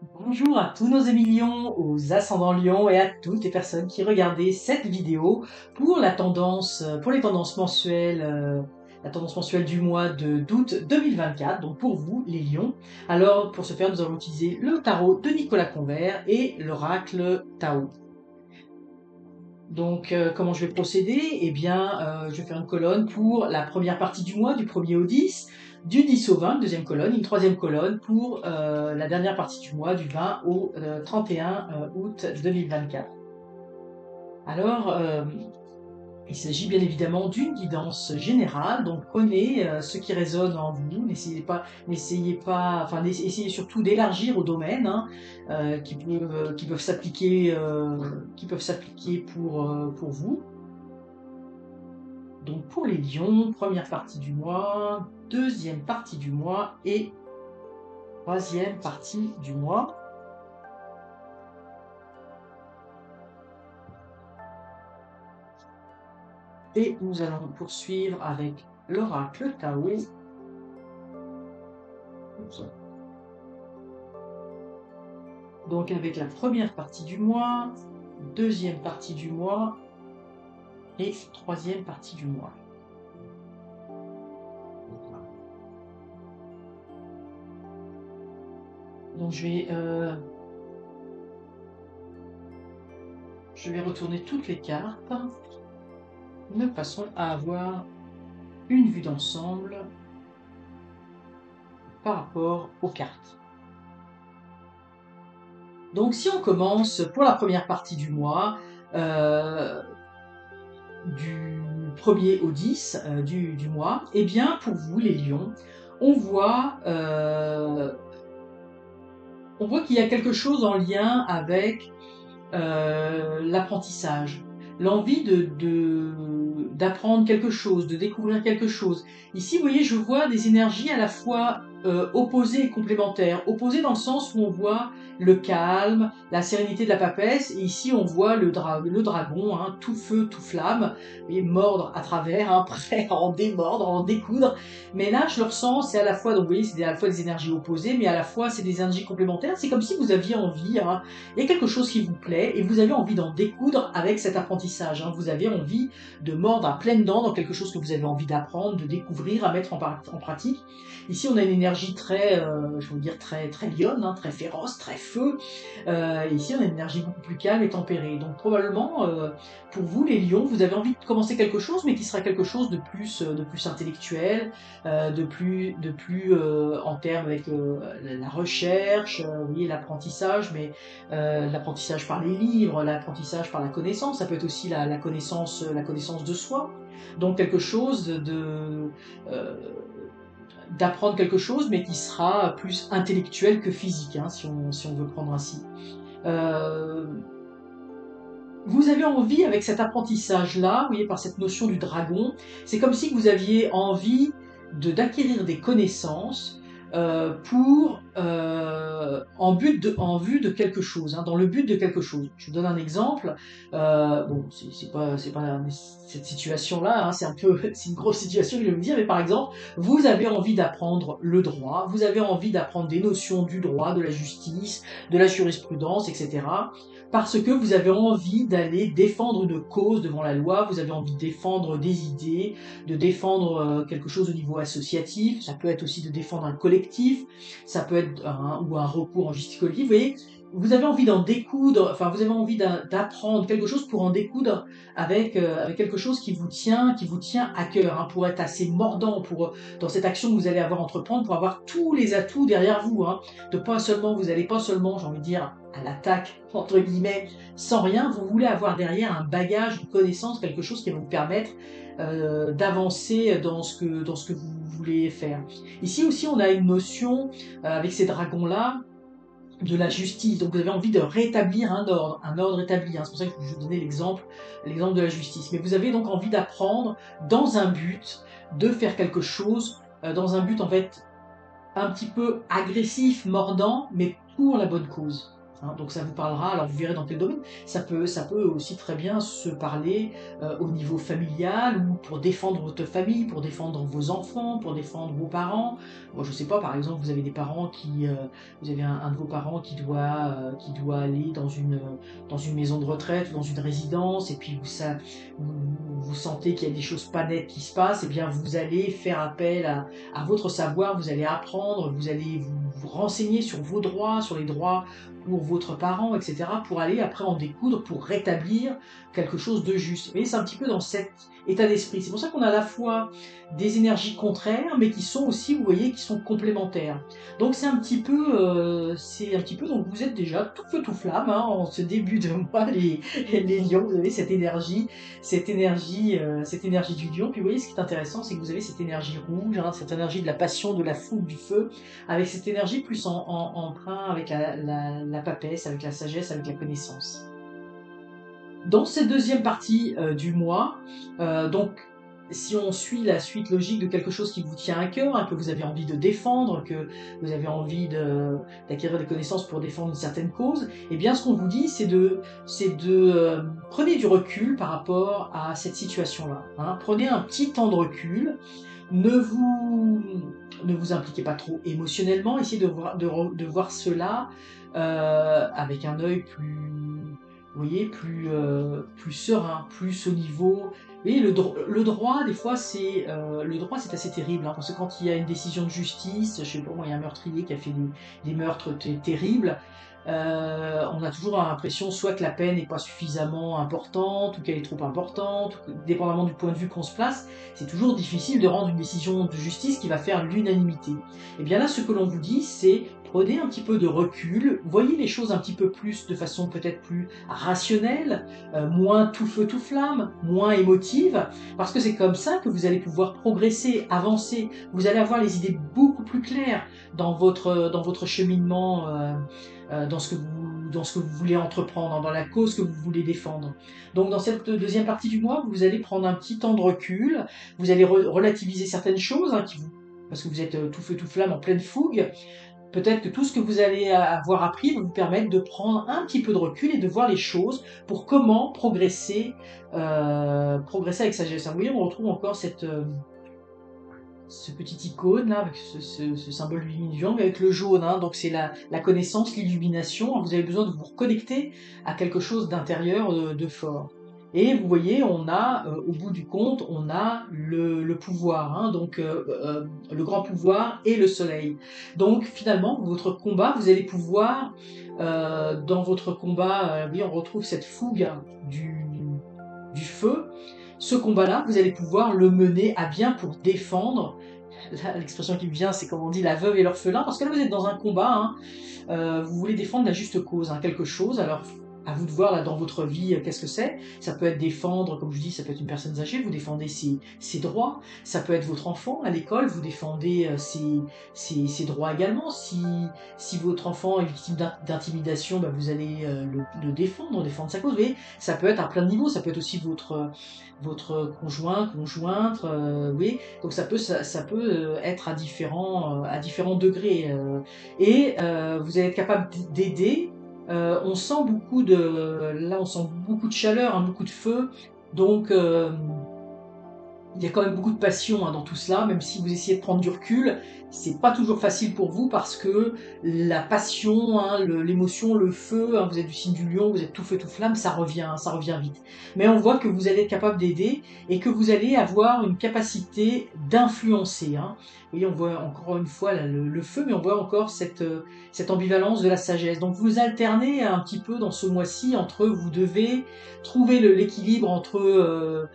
Bonjour à tous nos amis lions, aux ascendants lions et à toutes les personnes qui regardaient cette vidéo pour la tendance, pour les tendances mensuelles, la tendance mensuelle du mois d'août 2024, donc pour vous les lions. Alors pour ce faire, nous allons utiliser le tarot de Nicolas Convert et l'oracle Tao. Donc comment je vais procéder? Eh bien, je vais faire une colonne pour la première partie du mois, du 1er au 10, du 10 au 20, deuxième colonne, une troisième colonne pour la dernière partie du mois, du 20 au 31 août 2024. Alors, il s'agit bien évidemment d'une guidance générale, donc prenez ce qui résonne en vous, essayez surtout d'élargir au domaine hein, qui peuvent s'appliquer pour vous. Donc pour les lions, première partie du mois, deuxième partie du mois et troisième partie du mois. Et nous allons poursuivre avec l'oracle Tao. Donc avec la première partie du mois, deuxième partie du mois et troisième partie du mois. Donc je vais retourner toutes les cartes de façon à avoir une vue d'ensemble par rapport aux cartes. Donc si on commence pour la première partie du mois, du 1er au 10 du mois, eh bien pour vous les lions, on voit qu'il y a quelque chose en lien avec l'apprentissage, l'envie d'apprendre quelque chose, de découvrir quelque chose. Ici, vous voyez, je vois des énergies à la fois opposées et complémentaires. Opposées dans le sens où on voit le calme, la sérénité de la papesse, et ici on voit le dragon, hein, tout feu, tout flamme, et mordre à travers, hein, prêt à en démordre, à en découdre. Mais là, je le ressens, c'est à la fois, donc vous voyez, c'est à la fois des énergies opposées, mais à la fois c'est des énergies complémentaires. C'est comme si vous aviez envie, hein, il y a quelque chose qui vous plaît et vous avez envie d'en découdre avec cet apprentissage. Hein. Vous avez envie de mordre à pleines dents dans quelque chose que vous avez envie d'apprendre, de découvrir, à mettre en pratique. Ici, on a une énergie très, je veux dire, très lionne, hein, très féroce, très feu. Ici, on a une énergie beaucoup plus calme et tempérée. Donc probablement, pour vous, les lions, vous avez envie de commencer quelque chose, mais qui sera quelque chose de plus intellectuel, de plus en termes avec la recherche, vous voyez, l'apprentissage, mais l'apprentissage par les livres, l'apprentissage par la connaissance, ça peut être aussi la connaissance de soi. Donc quelque chose d'apprendre quelque chose, mais qui sera plus intellectuel que physique, hein, si on veut prendre ainsi. Vous avez envie, avec cet apprentissage-là, vous voyez, par cette notion du dragon, c'est comme si vous aviez envie d'acquérir des connaissances en vue de quelque chose, hein, dans le but de quelque chose. Je vous donne un exemple. Bon, c'est pas cette situation-là, hein, c'est une grosse situation, je vais vous dire, mais par exemple, vous avez envie d'apprendre le droit, vous avez envie d'apprendre des notions du droit, de la justice, de la jurisprudence, etc. Parce que vous avez envie d'aller défendre une cause devant la loi, vous avez envie de défendre des idées, de défendre quelque chose au niveau associatif, ça peut être aussi de défendre un collectif, ça peut être un recours en justice collective, vous voyez, vous avez envie d'en découdre, enfin vous avez envie d'apprendre quelque chose pour en découdre avec quelque chose qui vous tient à cœur, hein, pour être assez mordant dans cette action que vous allez avoir à entreprendre, pour avoir tous les atouts derrière vous, hein, vous allez pas seulement, j'ai envie de dire, à l'attaque, entre guillemets, sans rien, vous voulez avoir derrière un bagage, une connaissance, quelque chose qui va vous permettre d'avancer dans ce que vous voulez faire. Ici aussi, on a une notion, avec ces dragons-là, de la justice. Donc vous avez envie de rétablir un ordre établi. Hein. C'est pour ça que je vous donnais l'exemple de la justice. Mais vous avez donc envie d'apprendre dans un but de faire quelque chose, dans un but en fait un petit peu agressif, mordant, mais pour la bonne cause. hein. Donc ça vous parlera, alors vous verrez dans quel domaine. Ça peut aussi très bien se parler au niveau familial, ou pour défendre votre famille, pour défendre vos enfants, pour défendre vos parents. Moi je sais pas, par exemple, vous avez des parents vous avez un de vos parents qui doit aller dans une maison de retraite ou dans une résidence, et puis vous sentez qu'il y a des choses pas nettes qui se passent, et bien vous allez faire appel à votre savoir, vous allez apprendre, vous allez vous renseigner sur vos droits, sur les droits pour votre parent, etc., pour aller après en découdre, pour rétablir quelque chose de juste. Et c'est un petit peu dans cet état d'esprit. C'est pour ça qu'on a à la fois des énergies contraires, mais qui sont aussi, vous voyez, qui sont complémentaires. Donc c'est un petit peu, donc vous êtes déjà tout feu tout flamme, hein, en ce début de mois, les lions, vous avez cette énergie du lion. Puis vous voyez, ce qui est intéressant, c'est que vous avez cette énergie rouge, hein, cette énergie de la passion, de la fougue, du feu, avec cette énergie plus en train avec la papesse, avec la sagesse, avec la connaissance. Dans cette deuxième partie du mois, donc si on suit la suite logique de quelque chose qui vous tient à cœur, hein, que vous avez envie de défendre, que vous avez envie d'acquérir des connaissances pour défendre une certaine cause, eh bien ce qu'on vous dit, c'est de prenez du recul par rapport à cette situation-là, hein. Prenez un petit temps de recul, ne vous impliquez pas trop émotionnellement, essayez de voir cela avec un œil vous voyez, plus serein, plus au niveau. Vous voyez, le droit, des fois, le droit, c'est assez terrible, hein, parce que quand il y a une décision de justice, je sais pas moi, il y a un meurtrier qui a fait des meurtres terribles, on a toujours l'impression soit que la peine n'est pas suffisamment importante, ou qu'elle est trop importante, ou dépendamment du point de vue qu'on se place, c'est toujours difficile de rendre une décision de justice qui va faire l'unanimité. Et bien là, ce que l'on vous dit, c'est prenez un petit peu de recul, voyez les choses un petit peu plus de façon peut-être plus rationnelle, moins tout feu tout flamme, moins émotive, parce que c'est comme ça que vous allez pouvoir progresser, avancer, vous allez avoir les idées beaucoup plus claires dans votre cheminement, dans ce que vous voulez entreprendre, dans la cause que vous voulez défendre. Donc dans cette deuxième partie du mois, vous allez prendre un petit temps de recul, vous allez relativiser certaines choses, hein, parce que vous êtes tout feu tout flamme en pleine fougue. Peut-être que tout ce que vous allez avoir appris va vous permettre de prendre un petit peu de recul et de voir les choses pour comment progresser avec sagesse. Vous voyez, on retrouve encore ce petit icône là, avec ce symbole du yin yang, avec le jaune, hein, donc c'est la connaissance, l'illumination. Vous avez besoin de vous reconnecter à quelque chose d'intérieur, de fort. Et vous voyez, on a, au bout du compte, on a le pouvoir, hein, donc le grand pouvoir et le soleil. Donc finalement, votre combat, vous allez pouvoir, dans votre combat, oui, on retrouve cette fougue du feu. Ce combat-là, vous allez pouvoir le mener à bien pour défendre. Là, l'expression qui me vient, c'est comme on dit la veuve et l'orphelin, parce que là vous êtes dans un combat, hein, vous voulez défendre la juste cause, hein, quelque chose. Alors à vous de voir là dans votre vie qu'est-ce que c'est. Ça peut être défendre, comme je dis, ça peut être une personne âgée, vous défendez ses droits. Ça peut être votre enfant à l'école, vous défendez ses droits également. Si votre enfant est victime d'intimidation, bah, vous allez le défendre sa cause. Vous voyez, ça peut être à plein de niveaux, ça peut être aussi votre conjoint, conjointe, oui. Donc ça peut être à différents degrés. Et vous allez être capable d'aider. On sent beaucoup de chaleur, hein, beaucoup de feu. Donc il y a quand même beaucoup de passion, hein, dans tout cela, même si vous essayez de prendre du recul, c'est pas toujours facile pour vous parce que la passion, hein, l'émotion, le feu, hein, vous êtes du signe du lion, vous êtes tout feu tout flamme, ça revient vite. Mais on voit que vous allez être capable d'aider et que vous allez avoir une capacité d'influencer, hein. Vous voyez, on voit encore une fois là, le feu, mais on voit encore cette ambivalence de la sagesse. Donc vous alternez un petit peu dans ce mois-ci entre, vous devez trouver l'équilibre entre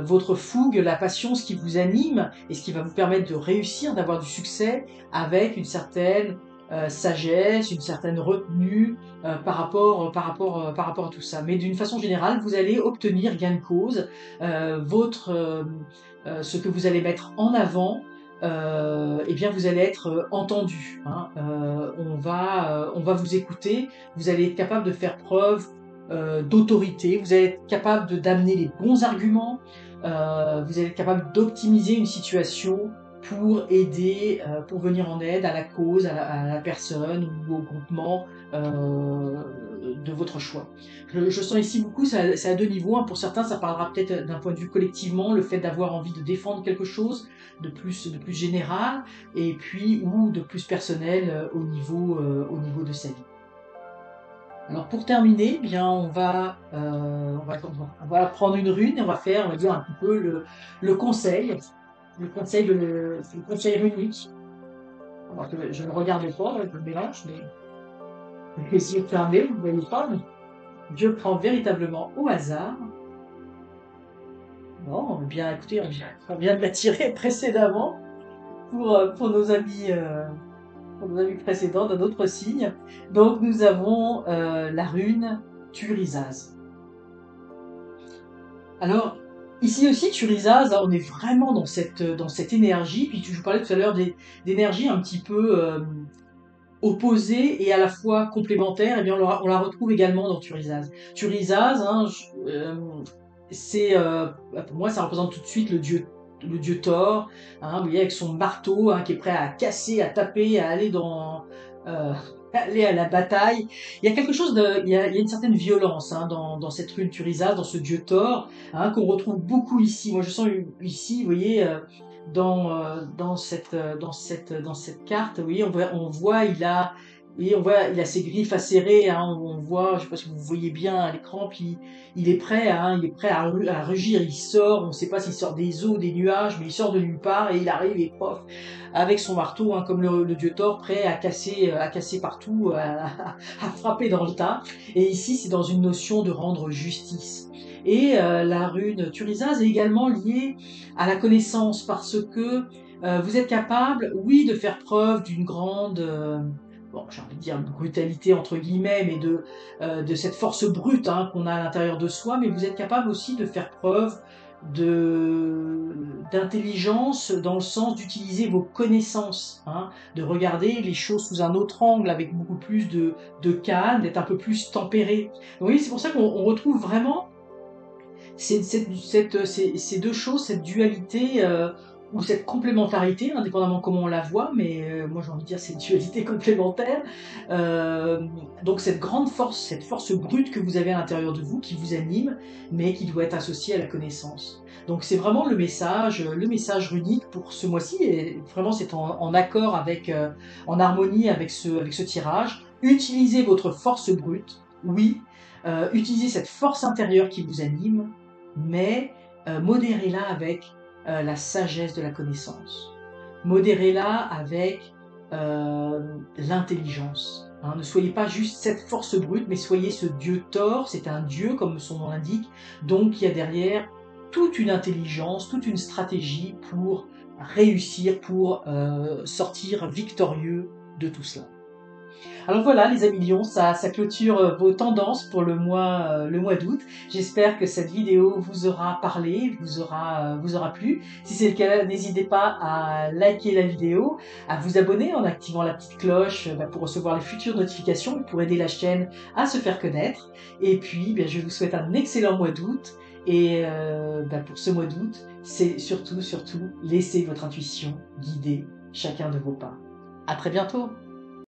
votre fougue, la passion, ce qui vous anime et ce qui va vous permettre de réussir, d'avoir du succès avec une certaine sagesse, une certaine retenue par rapport à tout ça. Mais d'une façon générale, vous allez obtenir gain de cause, ce que vous allez mettre en avant. Eh bien vous allez être entendu, hein. On va vous écouter, vous allez être capable de faire preuve d'autorité, vous allez être capable d'amener les bons arguments, vous allez être capable d'optimiser une situation pour aider, pour venir en aide à la cause, à la personne ou au groupement de votre choix. Je sens ici beaucoup, c'est à deux niveaux, hein. Pour certains, ça parlera peut-être d'un point de vue collectivement, le fait d'avoir envie de défendre quelque chose de plus général, et puis ou de plus personnel au niveau de sa vie. Alors pour terminer, eh bien on va prendre une rune et on va dire un petit peu le conseil, le conseil runique. Alors que je ne regarde pas, je le mélange, mais les yeux fermés, vous ne voyez pas, mais je prends véritablement au hasard. Bon, bien écoutez, on vient de la tirer précédemment pour nos amis précédents d'un autre signe. Donc nous avons la rune Turisaz. Alors, ici aussi, Turisaz, là, on est vraiment dans cette énergie. Puis je vous parlais tout à l'heure d'énergie un petit peu opposée et à la fois complémentaire. Eh bien, on la retrouve également dans Turisaz. Turisaz, hein, pour moi, ça représente tout de suite le dieu Thor, hein, vous voyez, avec son marteau, hein, qui est prêt à casser, à taper, à aller euh, aller à la bataille. Il y a quelque chose il y a une certaine violence, hein, dans cette rune Turisas, dans ce dieu Thor, hein, qu'on retrouve beaucoup ici. Moi, je sens ici, vous voyez, dans cette carte, vous voyez, on voit, il a ses griffes acérées, hein, on voit, je sais pas si vous voyez bien à l'écran, puis il est prêt, hein, à rugir, il sort, on ne sait pas s'il sort des eaux, des nuages, mais il sort de nulle part et il arrive et pof, avec son marteau, hein, comme le dieu Thor, prêt à casser partout, à frapper dans le tas. Et ici, c'est dans une notion de rendre justice. Et la rune Turisas est également liée à la connaissance parce que vous êtes capable, oui, de faire preuve d'une grande bon, j'ai envie de dire brutalité entre guillemets, mais de cette force brute, hein, qu'on a à l'intérieur de soi, mais vous êtes capable aussi de faire preuve d'intelligence dans le sens d'utiliser vos connaissances, hein, de regarder les choses sous un autre angle avec beaucoup plus de calme, d'être un peu plus tempéré. Donc oui, c'est pour ça qu'on retrouve vraiment ces deux choses, cette dualité ou cette complémentarité, indépendamment comment on la voit, mais moi j'ai envie de dire c'est une dualité complémentaire. Donc cette grande force, cette force brute que vous avez à l'intérieur de vous, qui vous anime, mais qui doit être associée à la connaissance. Donc c'est vraiment le message runique pour ce mois-ci, et vraiment c'est en accord avec, en harmonie avec ce tirage. Utilisez votre force brute, oui, utilisez cette force intérieure qui vous anime, mais modérez-la avec la sagesse de la connaissance. Modérez-la avec l'intelligence. Hein. Ne soyez pas juste cette force brute, mais soyez ce dieu Thor. C'est un dieu, comme son nom l'indique, donc il y a derrière toute une intelligence, toute une stratégie pour réussir, pour sortir victorieux de tout cela. Alors voilà, les amis lions, ça clôture vos tendances pour le mois d'août. J'espère que cette vidéo vous aura parlé, vous aura plu. Si c'est le cas, n'hésitez pas à liker la vidéo, à vous abonner en activant la petite cloche pour recevoir les futures notifications, pour aider la chaîne à se faire connaître. Et puis, je vous souhaite un excellent mois d'août. Et pour ce mois d'août, c'est surtout, laissez votre intuition guider chacun de vos pas. À très bientôt!